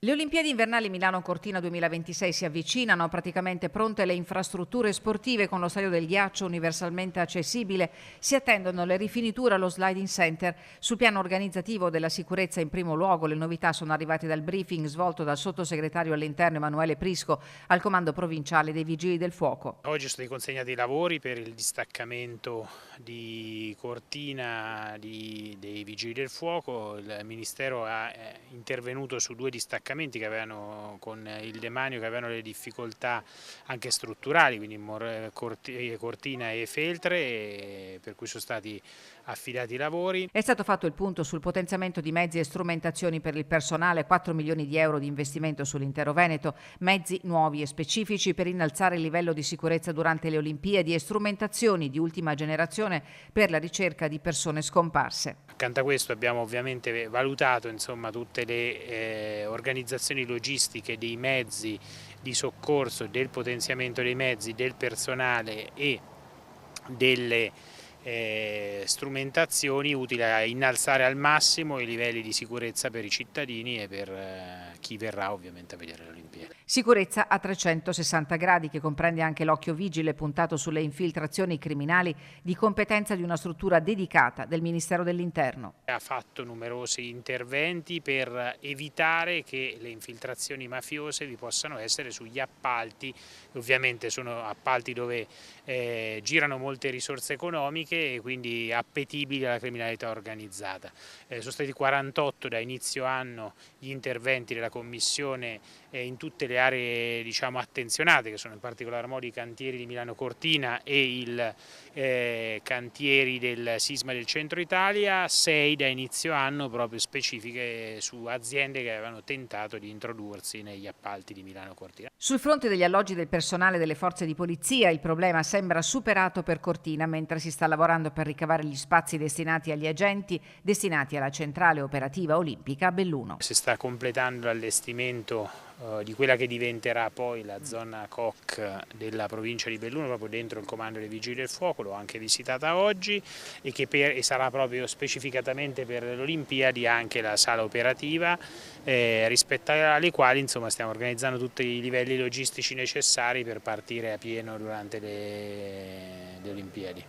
Le Olimpiadi invernali Milano-Cortina 2026 si avvicinano, praticamente pronte le infrastrutture sportive con lo stadio del ghiaccio universalmente accessibile. Si attendono le rifiniture allo sliding center. Sul piano organizzativo della sicurezza in primo luogo le novità sono arrivate dal briefing svolto dal sottosegretario all'interno Emanuele Prisco al comando provinciale dei Vigili del Fuoco. Oggi sono stati consegnati i lavori per il distaccamento di Cortina dei Vigili del Fuoco. Il Ministero è intervenuto su due distaccamenti che avevano con il demanio, che avevano le difficoltà anche strutturali, quindi Cortina e Feltre, per cui sono stati affidati i lavori. È stato fatto il punto sul potenziamento di mezzi e strumentazioni per il personale, 4 milioni di euro di investimento sull'intero Veneto, mezzi nuovi e specifici per innalzare il livello di sicurezza durante le Olimpiadi e strumentazioni di ultima generazione per la ricerca di persone scomparse. Accanto a questo abbiamo ovviamente valutato tutte le organizzazioni logistiche dei mezzi di soccorso, del potenziamento dei mezzi, del personale e delle strumentazioni utili a innalzare al massimo i livelli di sicurezza per i cittadini e per chi verrà ovviamente a vedere le Olimpiadi. Sicurezza a 360 gradi che comprende anche l'occhio vigile puntato sulle infiltrazioni criminali di competenza di una struttura dedicata del Ministero dell'Interno. Ha fatto numerosi interventi per evitare che le infiltrazioni mafiose vi possano essere sugli appalti, ovviamente sono appalti dove girano molte risorse economiche e quindi appetibili alla criminalità organizzata. Sono stati 48 da inizio anno gli interventi della Commissione in tutte le aree attenzionate, che sono in particolar modo i cantieri di Milano Cortina e i cantieri del sisma del centro Italia, 6 da inizio anno proprio specifiche su aziende che avevano tentato di introdursi negli appalti di Milano Cortina. Sul fronte degli alloggi del personale delle forze di polizia il problema sembra superato per Cortina, mentre si sta lavorando per ricavare gli spazi destinati agli agenti destinati alla centrale operativa olimpica a Belluno. Si sta completando l'allestimento di quella che diventerà poi la zona COC della provincia di Belluno, proprio dentro il comando dei Vigili del Fuoco, l'ho anche visitata oggi e sarà proprio specificatamente per le Olimpiadi anche la sala operativa, rispetto alle quali stiamo organizzando tutti i livelli logistici necessari per partire a pieno durante le Olimpiadi.